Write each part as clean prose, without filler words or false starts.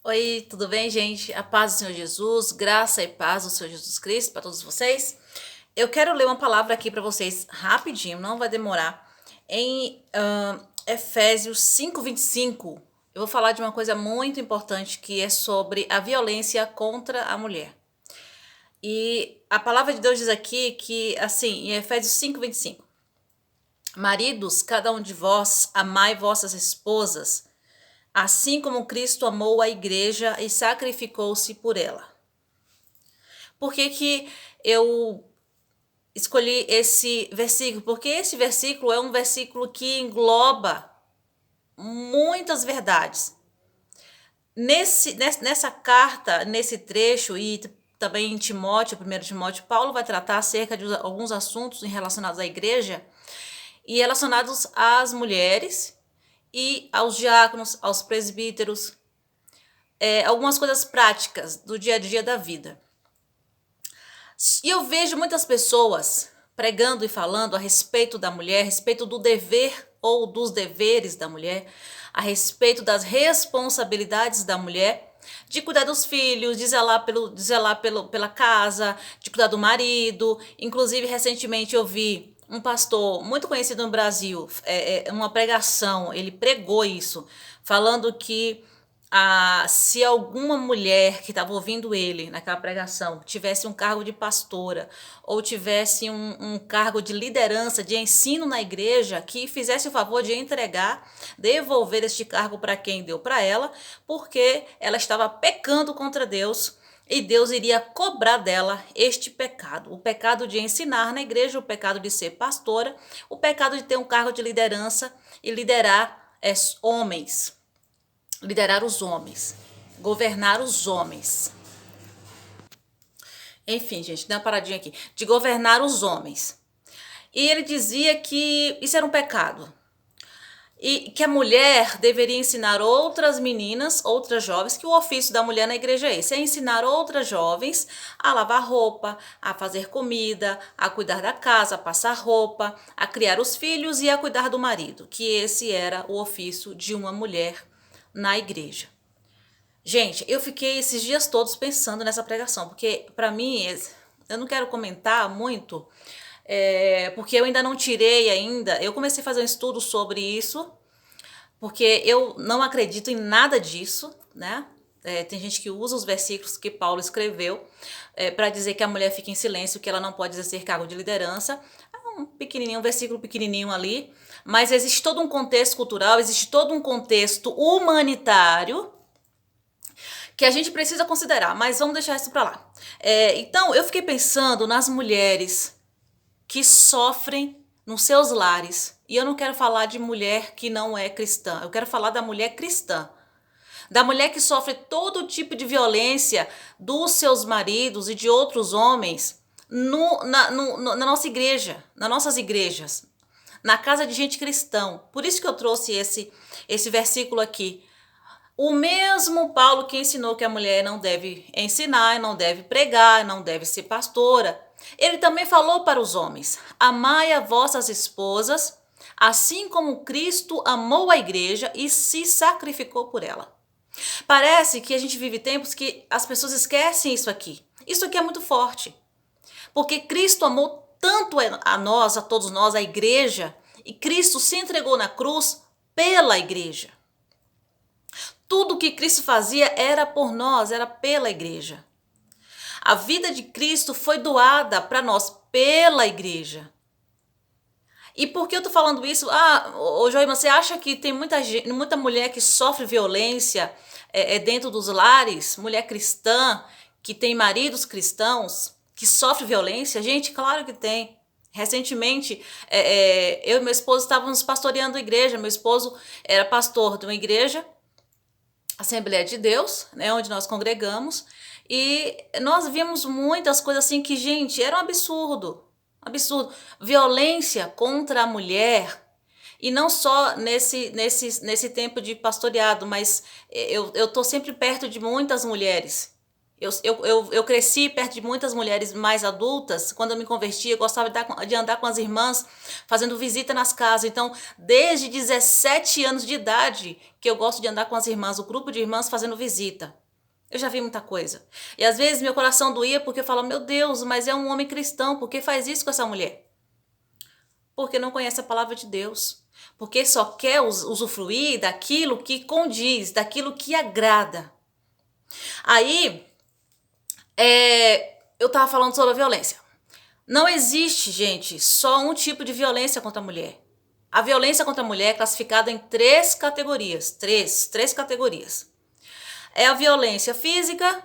Oi, tudo bem, gente? A paz do Senhor Jesus, graça e paz do Senhor Jesus Cristo para todos vocês. Eu quero ler uma palavra aqui para vocês rapidinho, não vai demorar. Em Efésios 5:25, eu vou falar de uma coisa muito importante que é sobre a violência contra a mulher. E a palavra de Deus diz aqui que, assim, em Efésios 5:25, maridos, cada um de vós, amai vossas esposas, assim como Cristo amou a igreja e sacrificou-se por ela. Por que que eu escolhi esse versículo? Porque esse versículo é um versículo que engloba muitas verdades. Nessa carta, nesse trecho e também em Timóteo, 1 Timóteo, Paulo vai tratar acerca de alguns assuntos relacionados à igreja e relacionados às mulheres e aos diáconos, aos presbíteros, algumas coisas práticas do dia a dia da vida. E eu vejo muitas pessoas pregando e falando a respeito da mulher, a respeito do dever ou dos deveres da mulher, a respeito das responsabilidades da mulher, de cuidar dos filhos, pela casa, de cuidar do marido. Inclusive, recentemente eu vi um pastor muito conhecido no Brasil, uma pregação, ele pregou isso, falando que se alguma mulher que estava ouvindo ele naquela pregação tivesse um cargo de pastora ou tivesse um cargo de liderança, de ensino na igreja, que fizesse o favor de entregar, devolver este cargo para quem deu para ela, porque ela estava pecando contra Deus e Deus iria cobrar dela este pecado. O pecado de ensinar na igreja, o pecado de ser pastora, o pecado de ter um cargo de liderança e liderar homens. Liderar os homens, governar os homens. Enfim, gente, dá uma paradinha aqui. De governar os homens. E ele dizia que isso era um pecado. E que a mulher deveria ensinar outras meninas, outras jovens, que o ofício da mulher na igreja é esse: é ensinar outras jovens a lavar roupa, a fazer comida, a cuidar da casa, a passar roupa, a criar os filhos e a cuidar do marido. Que esse era o ofício de uma mulher na igreja. Gente, eu fiquei esses dias todos pensando nessa pregação, porque para mim, eu não quero comentar muito, porque eu ainda não tirei ainda, eu comecei a fazer um estudo sobre isso, porque eu não acredito em nada disso, né? Tem gente que usa os versículos que Paulo escreveu para dizer que a mulher fica em silêncio, que ela não pode exercer cargo de liderança. Um versículo pequenininho ali, mas existe todo um contexto cultural, existe todo um contexto humanitário que a gente precisa considerar, mas vamos deixar isso para lá. Então, eu fiquei pensando nas mulheres que sofrem nos seus lares. E eu não quero falar de mulher que não é cristã, eu quero falar da mulher cristã. Da mulher que sofre todo tipo de violência dos seus maridos e de outros homens na nossa igreja, nas nossas igrejas, na casa de gente cristã. Por isso que eu trouxe esse versículo aqui. O mesmo Paulo que ensinou que a mulher não deve ensinar, não deve pregar, não deve ser pastora, ele também falou para os homens: amai a vossas esposas, assim como Cristo amou a igreja e se sacrificou por ela. Parece que a gente vive tempos que as pessoas esquecem isso aqui. Isso aqui é muito forte, porque Cristo amou tanto a nós, a todos nós, a igreja, e Cristo se entregou na cruz pela igreja. Tudo que Cristo fazia era por nós, era pela igreja. A vida de Cristo foi doada para nós pela igreja. E por que eu tô falando isso? Joima, você acha que tem muita mulher que sofre violência dentro dos lares? Mulher cristã, que tem maridos cristãos, que sofre violência? Gente, claro que tem. Recentemente, eu e meu esposo estávamos pastoreando a igreja. Meu esposo era pastor de uma igreja, Assembleia de Deus, né, onde nós congregamos, e nós vimos muitas coisas assim que, gente, era um absurdo, absurdo. Violência contra a mulher, e não só nesse tempo de pastoreado, mas eu tô sempre perto de muitas mulheres Eu cresci perto de muitas mulheres mais adultas. Quando eu me converti, eu gostava de andar com as irmãs, fazendo visita nas casas. Então, desde 17 anos de idade, que eu gosto de andar com as irmãs, o grupo de irmãs fazendo visita. Eu já vi muita coisa. E às vezes meu coração doía porque eu falava, meu Deus, mas é um homem cristão, por que faz isso com essa mulher? Porque não conhece a palavra de Deus. Porque só quer usufruir daquilo que condiz, daquilo que agrada. Aí, eu estava falando sobre a violência. Não existe, gente, só um tipo de violência contra a mulher. A violência contra a mulher é classificada em três categorias. Três categorias. É a violência física,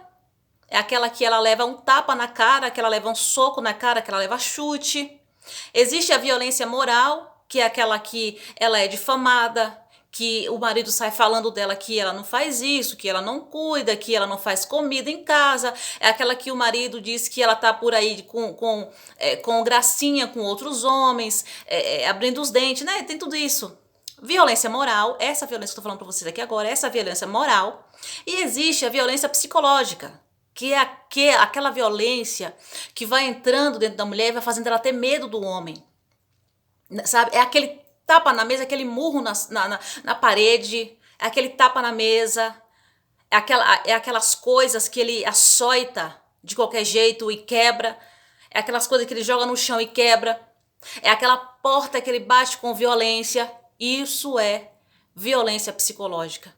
é aquela que ela leva um tapa na cara, que ela leva um soco na cara, que ela leva chute. Existe a violência moral, que é aquela que ela é difamada, que o marido sai falando dela que ela não faz isso, que ela não cuida, que ela não faz comida em casa. É aquela que o marido diz que ela tá por aí com gracinha com outros homens, abrindo os dentes, né? Tem tudo isso. Violência moral, essa violência que eu tô falando pra vocês aqui agora, essa violência moral. E existe a violência psicológica, que é aquela violência que vai entrando dentro da mulher e vai fazendo ela ter medo do homem. Sabe? É aquele tapa na mesa, aquele murro na parede, é aquele tapa na mesa, é aquelas coisas que ele açoita de qualquer jeito e quebra, é aquelas coisas que ele joga no chão e quebra, é aquela porta que ele bate com violência. Isso é violência psicológica.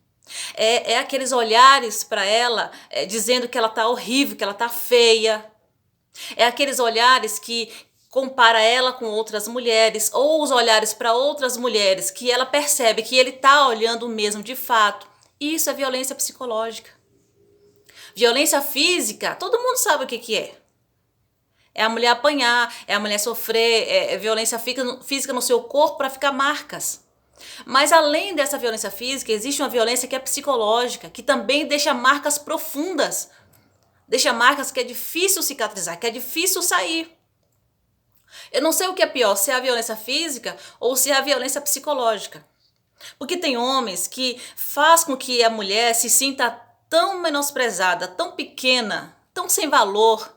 É aqueles olhares para ela dizendo que ela tá horrível, que ela tá feia. É aqueles olhares que compara ela com outras mulheres, ou os olhares para outras mulheres que ela percebe que ele tá olhando mesmo de fato. Isso é violência psicológica. Violência física, todo mundo sabe o que é. É a mulher apanhar, é a mulher sofrer violência física no seu corpo para ficar marcas. Mas além dessa violência física, existe uma violência que é psicológica, que também deixa marcas profundas. Deixa marcas que é difícil cicatrizar, que é difícil sair. Eu não sei o que é pior, se é a violência física ou se é a violência psicológica. Porque tem homens que faz com que a mulher se sinta tão menosprezada, tão pequena, tão sem valor,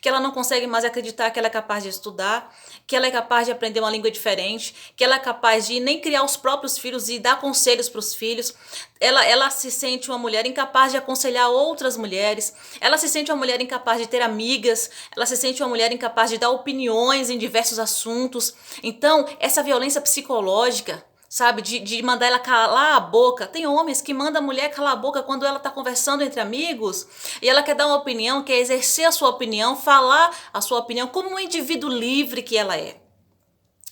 que ela não consegue mais acreditar que ela é capaz de estudar, que ela é capaz de aprender uma língua diferente, que ela é capaz de nem criar os próprios filhos e dar conselhos para os filhos. Ela se sente uma mulher incapaz de aconselhar outras mulheres, ela se sente uma mulher incapaz de ter amigas, ela se sente uma mulher incapaz de dar opiniões em diversos assuntos. Então, essa violência psicológica, sabe, de mandar ela calar a boca. Tem homens que mandam a mulher calar a boca quando ela está conversando entre amigos e ela quer dar uma opinião, quer exercer a sua opinião, falar a sua opinião como um indivíduo livre que ela é.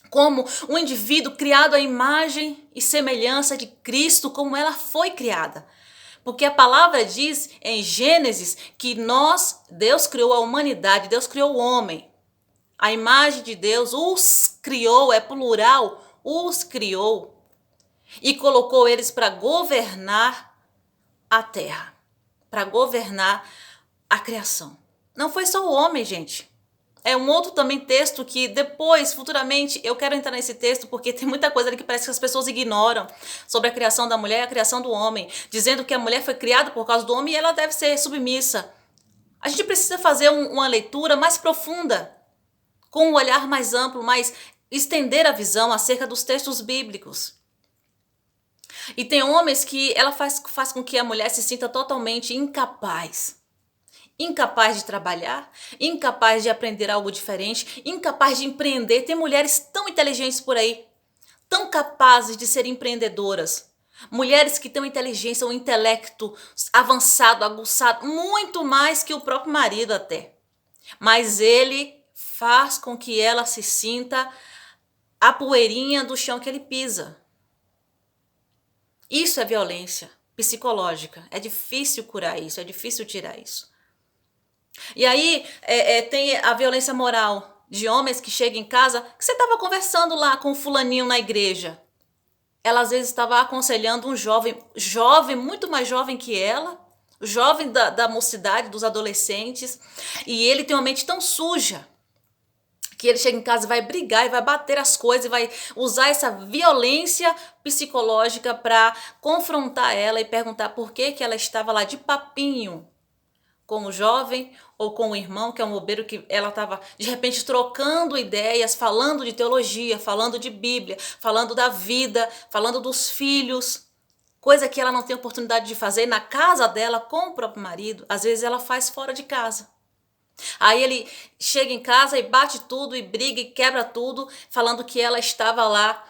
Como um indivíduo criado à imagem e semelhança de Cristo, como ela foi criada. Porque a palavra diz em Gênesis que Deus criou a humanidade, Deus criou o homem. A imagem de Deus os criou, é plural, os criou e colocou eles para governar a terra, para governar a criação. Não foi só o homem, gente. É um outro também texto que depois, futuramente, eu quero entrar nesse texto porque tem muita coisa ali que parece que as pessoas ignoram sobre a criação da mulher e a criação do homem, dizendo que a mulher foi criada por causa do homem e ela deve ser submissa. A gente precisa fazer uma leitura mais profunda, com um olhar mais amplo, mais estender a visão acerca dos textos bíblicos. E tem homens que ela faz com que a mulher se sinta totalmente incapaz. Incapaz de trabalhar, incapaz de aprender algo diferente, incapaz de empreender. Tem mulheres tão inteligentes por aí, tão capazes de ser empreendedoras. Mulheres que têm uma inteligência, um intelecto avançado, aguçado, muito mais que o próprio marido até. Mas ele faz com que ela se sinta a poeirinha do chão que ele pisa. Isso é violência psicológica. É difícil curar isso, é difícil tirar isso. E aí tem a violência moral de homens que chegam em casa, que você estava conversando lá com o fulaninho na igreja. Ela às vezes estava aconselhando um jovem, muito mais jovem que ela, jovem da mocidade, dos adolescentes, e ele tem uma mente tão suja, que ele chega em casa e vai brigar e vai bater as coisas e vai usar essa violência psicológica para confrontar ela e perguntar por que ela estava lá de papinho com o jovem ou com o irmão, que é um bobeiro, que ela estava de repente trocando ideias, falando de teologia, falando de Bíblia, falando da vida, falando dos filhos, coisa que ela não tem oportunidade de fazer na casa dela com o próprio marido. Às vezes ela faz fora de casa. Aí ele chega em casa e bate tudo e briga e quebra tudo, falando que ela estava lá,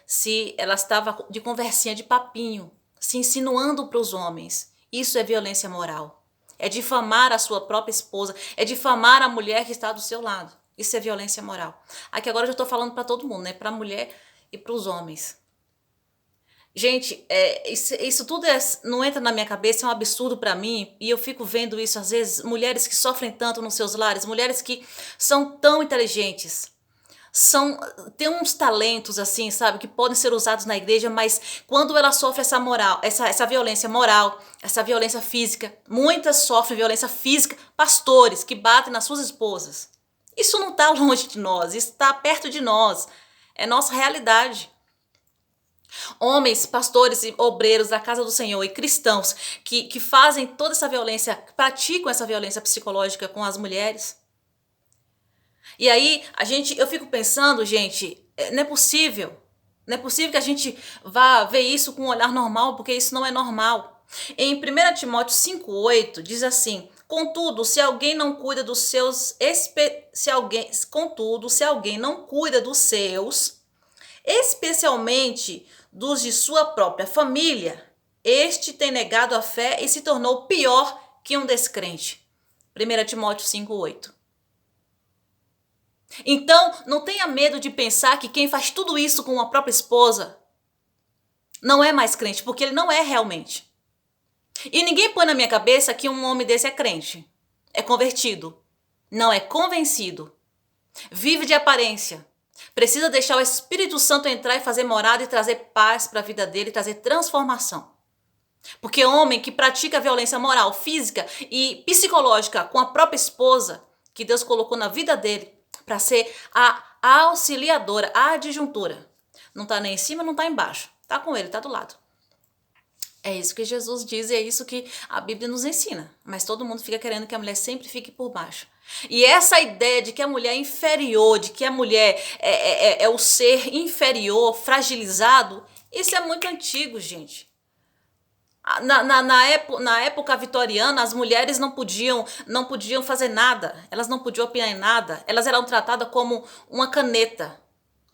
se ela estava de conversinha, de papinho, se insinuando para os homens. Isso é violência moral. É difamar a sua própria esposa, é difamar a mulher que está do seu lado. Isso é violência moral. Aqui agora eu já estou falando para todo mundo, né? Para a mulher e para os homens. Gente, isso tudo não entra na minha cabeça, é um absurdo para mim, e eu fico vendo isso às vezes, mulheres que sofrem tanto nos seus lares, mulheres que são tão inteligentes, têm uns talentos assim, sabe, que podem ser usados na igreja, mas quando ela sofre essa violência moral, essa violência física, muitas sofrem violência física, pastores que batem nas suas esposas. Isso não está longe de nós, isso está perto de nós, é nossa realidade. Homens, pastores e obreiros da casa do Senhor e cristãos que fazem toda essa violência, praticam essa violência psicológica com as mulheres. E aí eu fico pensando, gente, não é possível. Não é possível que a gente vá ver isso com um olhar normal, porque isso não é normal. Em 1 Timóteo 5,8 diz assim: Contudo, se alguém não cuida dos seus, especialmente dos de sua própria família, este tem negado a fé e se tornou pior que um descrente. 1 Timóteo 5,8. Então, não tenha medo de pensar que quem faz tudo isso com a própria esposa não é mais crente, porque ele não é realmente. E ninguém põe na minha cabeça que um homem desse é crente, é convertido, não é convencido, vive de aparência. Precisa deixar o Espírito Santo entrar e fazer morada e trazer paz para a vida dele, trazer transformação. Porque homem que pratica violência moral, física e psicológica com a própria esposa, que Deus colocou na vida dele para ser a auxiliadora, a adjuntora. Não está nem em cima, não está embaixo. Está com ele, está do lado. É isso que Jesus diz e é isso que a Bíblia nos ensina. Mas todo mundo fica querendo que a mulher sempre fique por baixo. E essa ideia de que a mulher é inferior, de que a mulher é o ser inferior, fragilizado, isso é muito antigo, gente. Na época vitoriana, as mulheres não podiam fazer nada, elas não podiam opinar em nada, elas eram tratadas como uma caneta,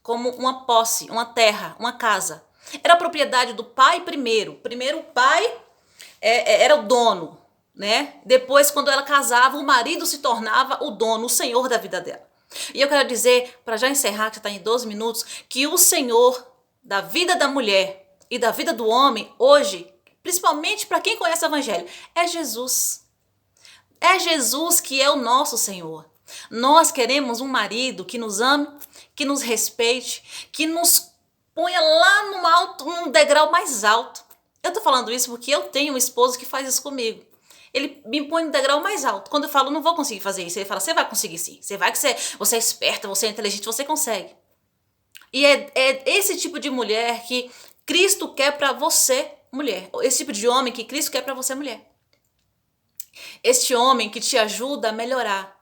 como uma posse, uma terra, uma casa. Era propriedade do pai primeiro. Primeiro o pai era o dono, né? Depois, quando ela casava, o marido se tornava o dono, o senhor da vida dela. E eu quero dizer, para já encerrar, que já está em 12 minutos, que o senhor da vida da mulher e da vida do homem, hoje, principalmente para quem conhece o evangelho, é Jesus. É Jesus que é o nosso Senhor. Nós queremos um marido que nos ame, que nos respeite, que nos ponha lá num degrau mais alto. Eu tô falando isso porque eu tenho um esposo que faz isso comigo. Ele me põe no degrau mais alto. Quando eu falo, não vou conseguir fazer isso, ele fala, você vai conseguir sim. Você vai que você é esperta, você é inteligente, você consegue. E é esse tipo de mulher que Cristo quer para você, mulher. Esse tipo de homem que Cristo quer para você, mulher. Este homem que te ajuda a melhorar.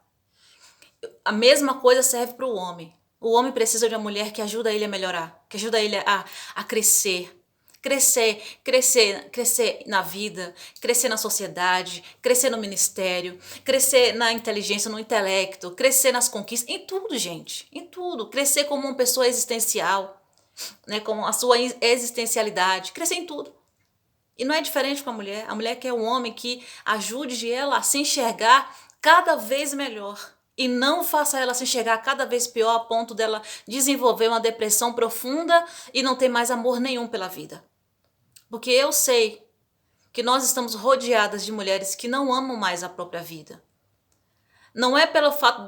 A mesma coisa serve para o homem. O homem precisa de uma mulher que ajuda ele a melhorar, que ajuda ele a crescer. Crescer na vida, crescer na sociedade, crescer no ministério, crescer na inteligência, no intelecto, crescer nas conquistas, em tudo, gente, em tudo. Crescer como uma pessoa existencial, né, com a sua existencialidade, crescer em tudo. E não é diferente com a mulher. A mulher quer um homem que ajude ela a se enxergar cada vez melhor. E não faça ela se enxergar cada vez pior a ponto dela desenvolver uma depressão profunda e não ter mais amor nenhum pela vida. Porque eu sei que nós estamos rodeadas de mulheres que não amam mais a própria vida. Não é pelo fato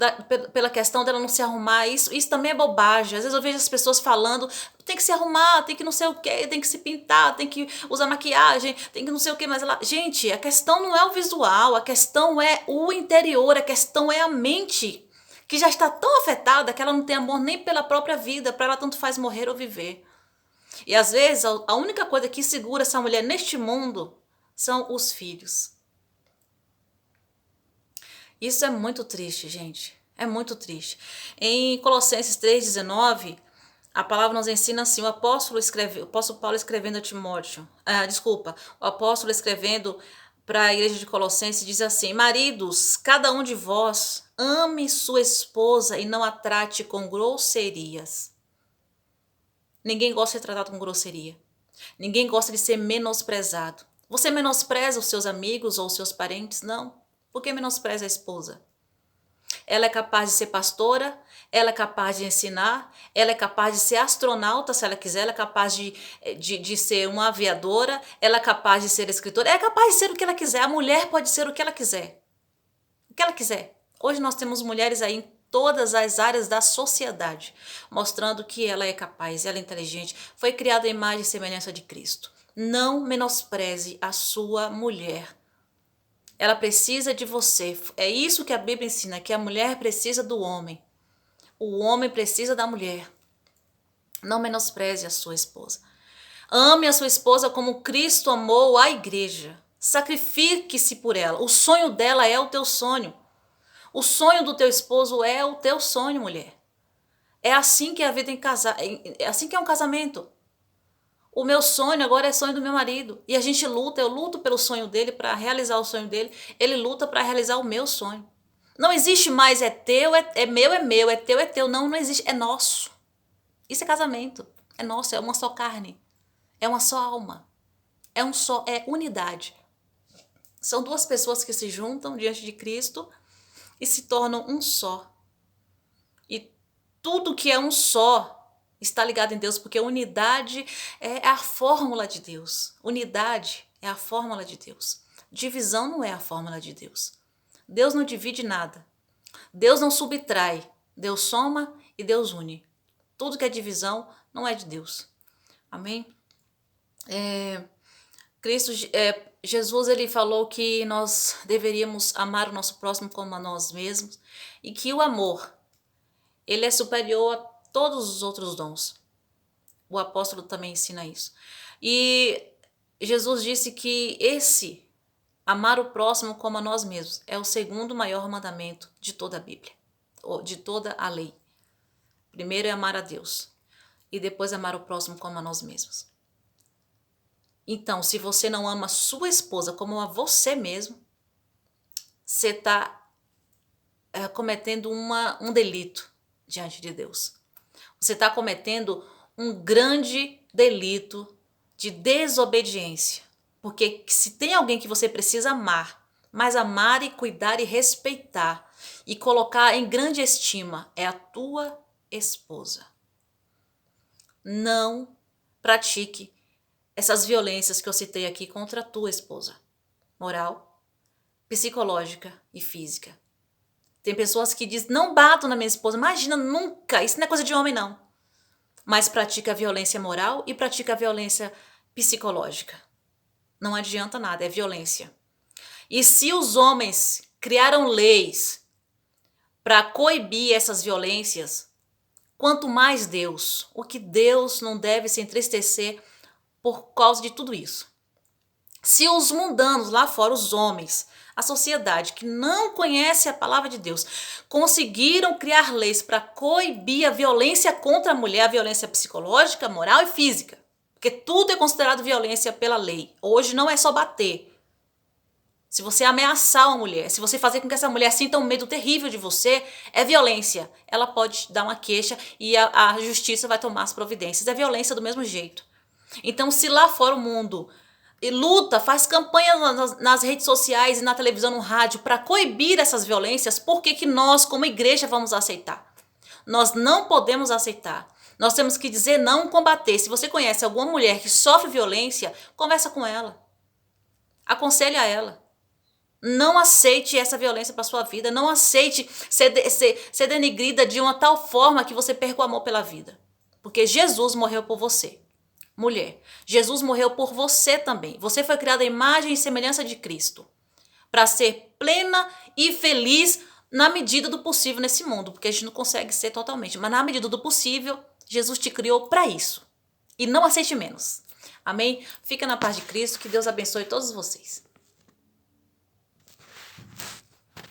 pela questão dela não se arrumar, isso também é bobagem. Às vezes eu vejo as pessoas falando, tem que se arrumar, tem que não sei o quê, tem que se pintar, tem que usar maquiagem, tem que não sei o quê, mas ela... Gente, a questão não é o visual, a questão é o interior, a questão é a mente, que já está tão afetada que ela não tem amor nem pela própria vida, para ela tanto faz morrer ou viver. E às vezes a única coisa que segura essa mulher neste mundo são os filhos. Isso é muito triste, gente. É muito triste. Em Colossenses 3,19, a palavra nos ensina assim, o apóstolo Paulo escrevendo a Timóteo, o apóstolo escrevendo para a igreja de Colossenses diz assim: maridos, cada um de vós ame sua esposa e não a trate com grosserias. Ninguém gosta de ser tratado com grosseria. Ninguém gosta de ser menosprezado. Você menospreza os seus amigos ou os seus parentes? Não. Por que menospreza a esposa? Ela é capaz de ser pastora, ela é capaz de ensinar, ela é capaz de ser astronauta, se ela quiser, ela é capaz de ser uma aviadora, ela é capaz de ser escritora, ela é capaz de ser o que ela quiser. A mulher pode ser o que ela quiser. O que ela quiser. Hoje nós temos mulheres aí em todas as áreas da sociedade, mostrando que ela é capaz, ela é inteligente, foi criada à imagem e semelhança de Cristo. Não menospreze a sua mulher. Ela precisa de você. É isso que a Bíblia ensina, que a mulher precisa do homem. O homem precisa da mulher. Não menospreze a sua esposa. Ame a sua esposa como Cristo amou a igreja. Sacrifique-se por ela. O sonho dela é o teu sonho. O sonho do teu esposo é o teu sonho, mulher. É assim que é a vida em casar, é assim que é um casamento. O meu sonho agora é sonho do meu marido. E a gente luta, eu luto pelo sonho dele, para realizar o sonho dele. Ele luta para realizar o meu sonho. Não existe mais é teu, é meu, é teu, é teu. Não, não existe, é nosso. Isso é casamento. É nosso, é uma só carne. É uma só alma. É unidade. São duas pessoas que se juntam diante de Cristo e se tornam um só. E tudo que é um só está ligado em Deus, porque unidade é a fórmula de Deus. Unidade é a fórmula de Deus. Divisão não é a fórmula de Deus. Deus não divide nada. Deus não subtrai. Deus soma e Deus une. Tudo que é divisão não é de Deus. Amém? Jesus ele falou que nós deveríamos amar o nosso próximo como a nós mesmos e que o amor ele é superior a todos os outros dons. O apóstolo também ensina isso. E Jesus disse que amar o próximo como a nós mesmos, é o segundo maior mandamento de toda a Bíblia, ou de toda a lei. Primeiro é amar a Deus e depois amar o próximo como a nós mesmos. Então, se você não ama sua esposa como a você mesmo, você está cometendo um delito diante de Deus. Você está cometendo um grande delito de desobediência. Porque se tem alguém que você precisa amar, mas amar e cuidar e respeitar e colocar em grande estima, é a tua esposa. Não pratique essas violências que eu citei aqui contra a tua esposa. Moral, psicológica e física. Tem pessoas que dizem, não bato na minha esposa. Imagina, nunca. Isso não é coisa de homem, não. Mas pratica a violência moral e pratica a violência psicológica. Não adianta nada, é violência. E se os homens criaram leis para coibir essas violências, quanto mais Deus, o que Deus não deve se entristecer por causa de tudo isso. Se os mundanos lá fora, os homens, a sociedade que não conhece a palavra de Deus, conseguiram criar leis para coibir a violência contra a mulher, a violência psicológica, moral e física. Porque tudo é considerado violência pela lei. Hoje não é só bater. Se você ameaçar uma mulher, se você fazer com que essa mulher sinta um medo terrível de você, é violência. Ela pode dar uma queixa e a justiça vai tomar as providências. É violência do mesmo jeito. Então, se lá fora o mundo luta, faz campanha nas redes sociais e na televisão, no rádio, para coibir essas violências, por que nós, como igreja, vamos aceitar? Nós não podemos aceitar. Nós temos que dizer não, combater. Se você conhece alguma mulher que sofre violência, conversa com ela. Aconselha ela. Não aceite essa violência para sua vida. Não aceite ser denegrida de uma tal forma que você perca o amor pela vida. Porque Jesus morreu por você. Mulher, Jesus morreu por você também. Você foi criada à imagem e semelhança de Cristo. Para ser plena e feliz na medida do possível nesse mundo. Porque a gente não consegue ser totalmente. Mas na medida do possível, Jesus te criou para isso. E não aceite menos. Amém? Fica na paz de Cristo. Que Deus abençoe todos vocês.